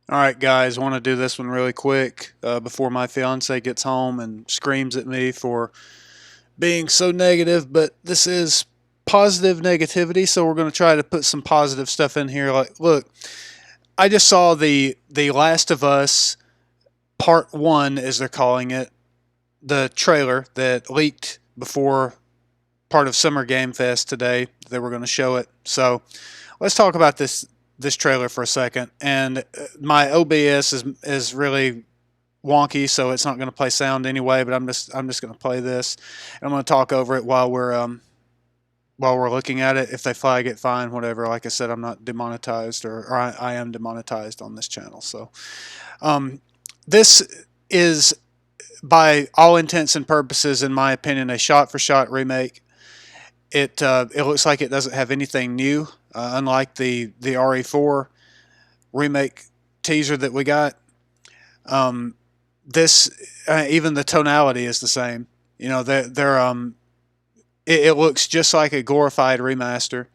All right, guys, I want to do this one really quick before my fiance gets home and screams at me for being so negative. But this is positive negativity, so we're going to try to put some positive stuff in here. Like, look, I just saw the Last of Us Part One, as they're calling it, the trailer that leaked before part of Summer Game Fest today. They were going to show it, so let's talk about this trailer for a second. And my OBS is really wonky, so it's not going to play sound anyway. But I'm just going to play this, and I'm going to talk over it while we're looking at it. If they flag it, fine, whatever. Like I said, I'm not demonetized, or I am demonetized on this channel. So this is, by all intents and purposes, in my opinion, a shot-for-shot remake. It looks like it doesn't have anything new, unlike the RE4 remake teaser that we got. Um, this even the tonality is the same. You know, it looks just like a glorified remaster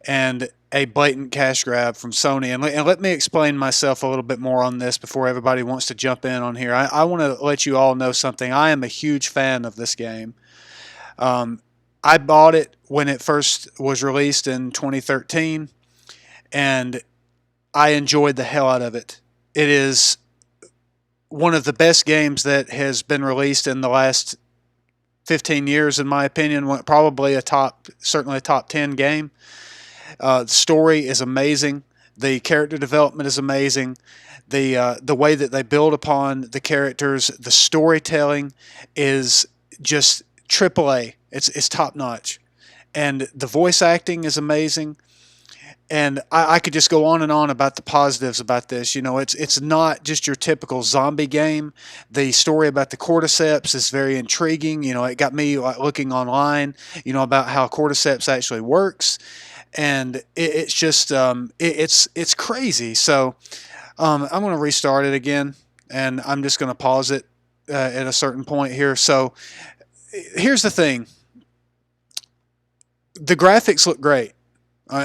and a blatant cash grab from Sony. And let me explain myself a little bit more on this before everybody wants to jump in on here. I want to let you all know something. I am a huge fan of this game. Um, I bought it when it first was released in 2013, and I enjoyed the hell out of it. It is one of the best games that has been released in the last 15 years, in my opinion. Probably certainly a top 10 game. The story is amazing. The character development is amazing. The way that they build upon the characters, the storytelling is just triple A. It's top notch, and the voice acting is amazing. And I could just go on and on about the positives about this. You know, it's not just your typical zombie game. The story about the cordyceps is very intriguing. You know, it got me looking online, you know, about how cordyceps actually works, and it's just it's crazy. So I'm going to restart it again, and I'm just going to pause it at a certain point here. So here's the thing: the graphics look great.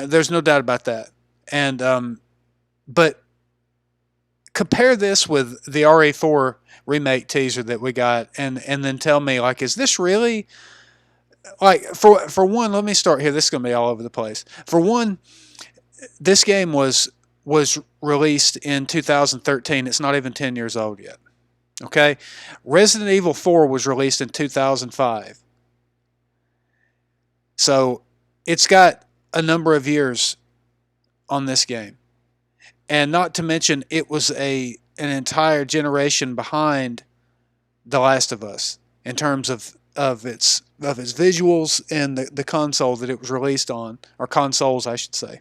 There's no doubt about that. And but compare this with the RE4 remake teaser that we got, and then tell me, like, is this really, like, for one? Let me start here. This is gonna be all over the place. For one, this game was released in 2013. It's not even 10 years old yet. Okay, Resident Evil 4 was released in 2005. So it's got a number of years on this game. And not to mention, it was an entire generation behind The Last of Us in terms of its visuals and the console that it was released on, or consoles, I should say.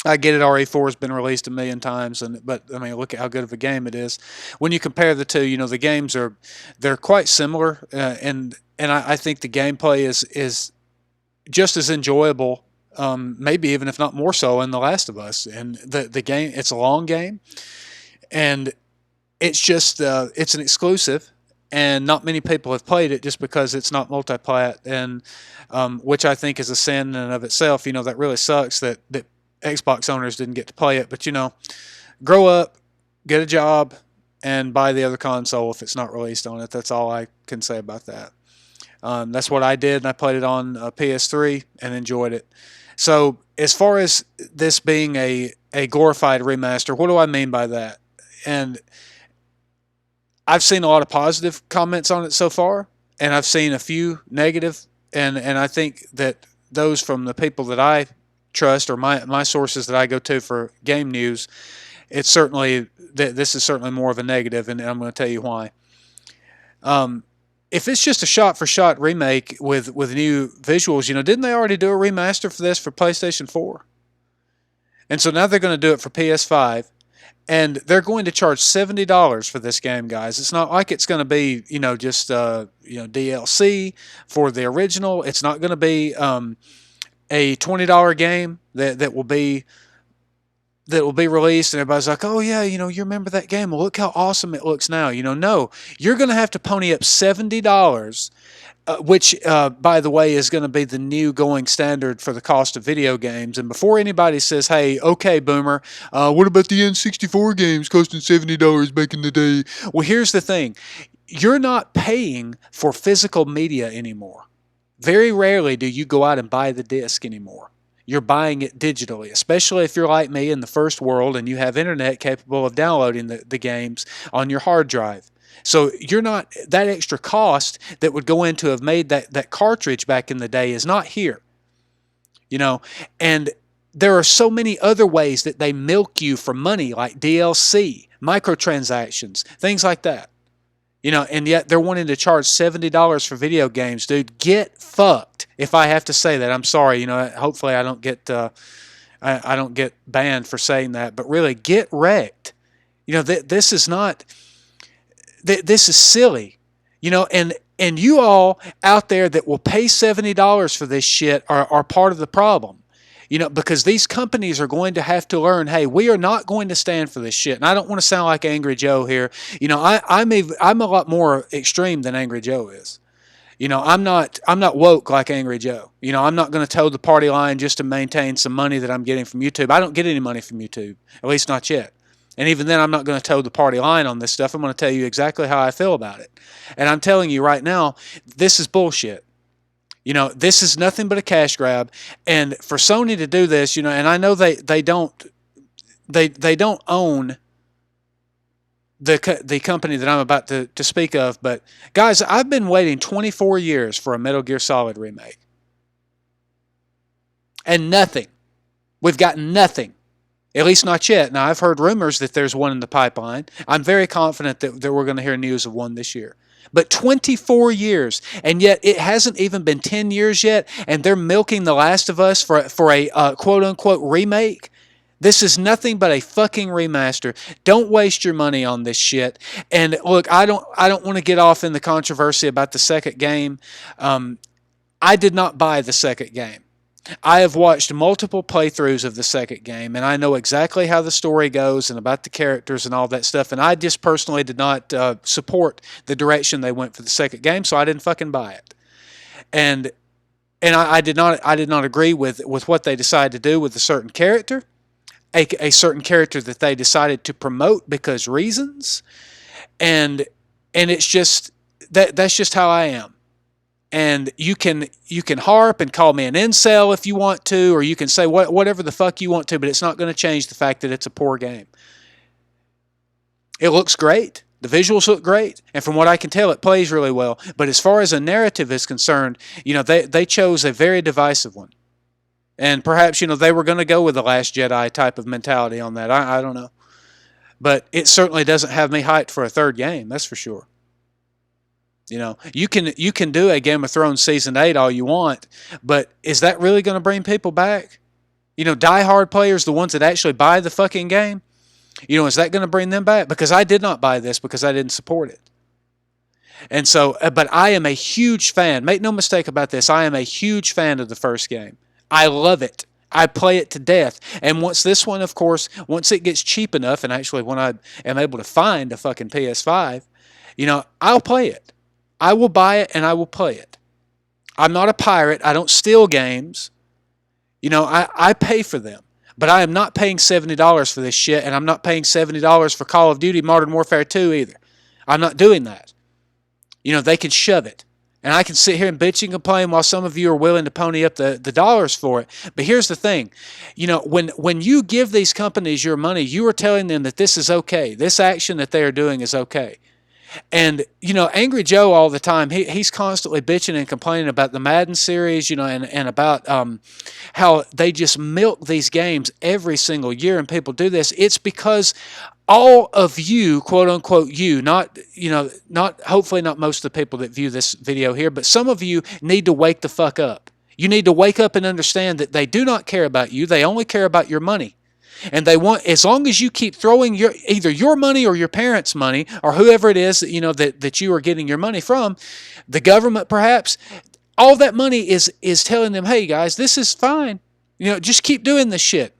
I get it. RE4 has been released a million times, but I mean, look at how good of a game it is. When you compare the two, you know, the games they're quite similar, and I think the gameplay is just as enjoyable, maybe even if not more so, in The Last of Us. And the game, it's a long game, and it's just it's an exclusive, and not many people have played it just because it's not multiplat, and which I think is a sin in and of itself. You know, that really sucks that Xbox owners didn't get to play it. But you know, grow up, get a job, and buy the other console if it's not released on it. That's all I can say about that. That's what I did, and I played it on PS3 and enjoyed it. So, as far as this being a glorified remaster, what do I mean by that? And I've seen a lot of positive comments on it so far, and I've seen a few negative, and I think that those from the people that I trust, or my sources that I go to for game news, it's certainly this is certainly more of a negative, and I'm going to tell you why. Um, if it's just a shot-for-shot remake with new visuals, you know, didn't they already do a remaster for this for PlayStation 4? And so now they're going to do it for PS5, and they're going to charge $70 for this game, guys. It's not like it's going to be, you know, just DLC for the original. It's not going to be a $20 game that will be that will be released, and everybody's like, "Oh yeah, you remember that game? Well, look how awesome it looks now." No, you're going to have to pony up $70, which, by the way, is going to be the new going standard for the cost of video games. And before anybody says, "Hey, okay, boomer, what about the N64 games costing $70 back in the day?" Well, here's the thing: you're not paying for physical media anymore. Very rarely do you go out and buy the disc anymore. You're buying it digitally, especially if you're like me in the first world and you have internet capable of downloading the games on your hard drive. So you're not, that extra cost that would go into have made that cartridge back in the day is not here. You know, and there are so many other ways that they milk you for money, like DLC, microtransactions, things like that. And yet they're wanting to charge $70 for video games, dude. Get fucked. If I have to say that, I'm sorry. Hopefully I don't get I don't get banned for saying that. But really, get wrecked. This is not. This is silly. And you all out there that will pay $70 for this shit are part of the problem. Because these companies are going to have to learn, hey, we are not going to stand for this shit. And I don't want to sound like Angry Joe here. I'm a lot more extreme than Angry Joe is. I'm not woke like Angry Joe. I'm not going to toe the party line just to maintain some money that I'm getting from YouTube. I don't get any money from YouTube, at least not yet. And even then, I'm not going to toe the party line on this stuff. I'm going to tell you exactly how I feel about it. And I'm telling you right now, this is bullshit. This is nothing but a cash grab, and for Sony to do this, and I know they don't own the company that I'm about to speak of, but guys, I've been waiting 24 years for a Metal Gear Solid remake, and nothing. We've got nothing. At least not yet. Now, I've heard rumors that there's one in the pipeline. I'm very confident that we're going to hear news of one this year. But 24 years, and yet it hasn't even been 10 years yet, and they're milking The Last of Us for a quote-unquote remake? This is nothing but a fucking remaster. Don't waste your money on this shit. And look, I don't want to get off in the controversy about the second game. I did not buy the second game. I have watched multiple playthroughs of the second game, and I know exactly how the story goes and about the characters and all that stuff, and I just personally did not support the direction they went for the second game, so I didn't fucking buy it. And I did not agree with what they decided to do with a certain character, a certain character that they decided to promote because reasons, and it's just that's just how I am. And you can harp and call me an incel if you want to, or you can say whatever the fuck you want to, but it's not going to change the fact that it's a poor game. It looks great. The visuals look great. And from what I can tell, it plays really well. But as far as a narrative is concerned, they chose a very divisive one. And perhaps, they were going to go with the Last Jedi type of mentality on that. I don't know. But it certainly doesn't have me hyped for a third game, that's for sure. You can do a Game of Thrones Season 8 all you want, but is that really going to bring people back? Die-hard players, the ones that actually buy the fucking game, is that going to bring them back? Because I did not buy this because I didn't support it. And so, but I am a huge fan. Make no mistake about this. I am a huge fan of the first game. I love it. I play it to death. And once this one, of course, once it gets cheap enough, and actually when I am able to find a fucking PS5, I'll play it. I will buy it and I will play it. I'm not a pirate. I don't steal games. I pay for them. But I am not paying $70 for this shit, and I'm not paying $70 for Call of Duty Modern Warfare 2 either. I'm not doing that. They can shove it. And I can sit here and bitch and complain while some of you are willing to pony up the dollars for it. But here's the thing. When you give these companies your money, you are telling them that this is okay. This action that they are doing is okay. And, Angry Joe all the time, he's constantly bitching and complaining about the Madden series, and about how they just milk these games every single year, and people do this. It's because all of you, quote unquote you, not hopefully not most of the people that view this video here, but some of you need to wake the fuck up. You need to wake up and understand that they do not care about you. They only care about your money. And they want, as long as you keep throwing either your money or your parents' money or whoever it is that you are getting your money from, the government perhaps, all that money is telling them, hey guys, this is fine. Just keep doing this shit.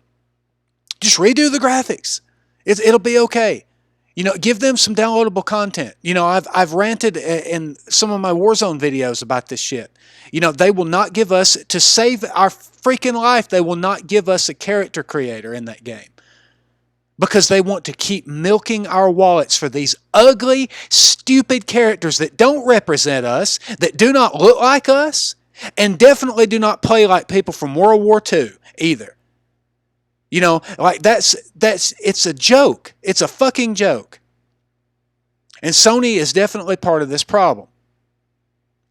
Just redo the graphics. It'll be okay. Give them some downloadable content. I've ranted in some of my Warzone videos about this shit. They will not give us, to save our freaking life, they will not give us a character creator in that game. Because they want to keep milking our wallets for these ugly, stupid characters that don't represent us, that do not look like us, and definitely do not play like people from World War II either. Like it's a joke. It's a fucking joke. And Sony is definitely part of this problem.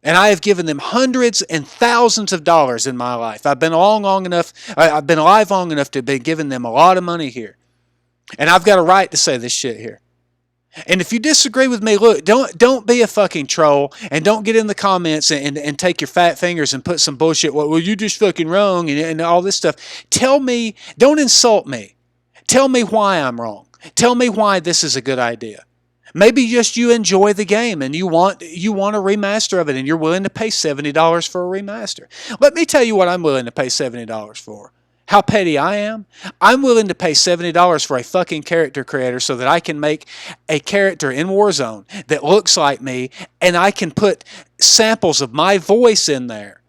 And I have given them hundreds and thousands of dollars in my life. I've been long enough. I've been alive long enough to be giving them a lot of money here. And I've got a right to say this shit here. And if you disagree with me, look, don't be a fucking troll, and don't get in the comments and take your fat fingers and put some bullshit, well, you just fucking wrong, and all this stuff. Tell me, don't insult me. Tell me why I'm wrong. Tell me why this is a good idea. Maybe just you enjoy the game and you want a remaster of it, and you're willing to pay $70 for a remaster. Let me tell you what I'm willing to pay $70 for. How petty I am? I'm willing to pay $70 for a fucking character creator so that I can make a character in Warzone that looks like me, and I can put samples of my voice in there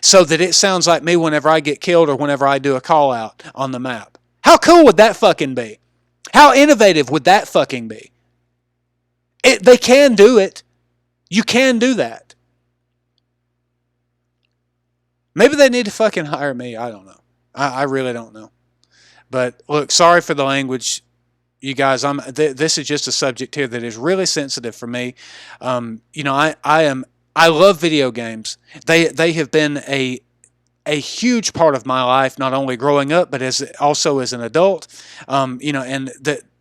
so that it sounds like me whenever I get killed or whenever I do a call out on the map. How cool would that fucking be? How innovative would that fucking be? They can do it. You can do that. Maybe they need to fucking hire me. I don't know. I really don't know. But look, sorry for the language, you guys. This is just a subject here that is really sensitive for me. I love video games. They have been a huge part of my life, not only growing up, but also as an adult. And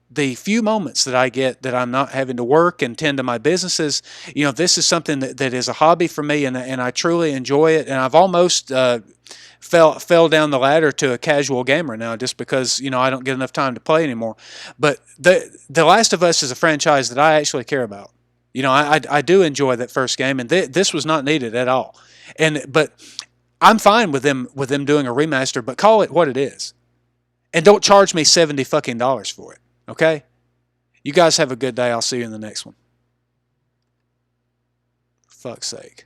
the few moments that I get that I'm not having to work and tend to my businesses, this is something that is a hobby for me, and I truly enjoy it. And I've almost fell down the ladder to a casual gamer now, just because I don't get enough time to play anymore. But the Last of Us is a franchise that I actually care about. I do enjoy that first game, and this was not needed at all. But I'm fine with them doing a remaster, but call it what it is, and don't charge me $70 fucking dollars for it. Okay? You guys have a good day. I'll see you in the next one. For fuck's sake.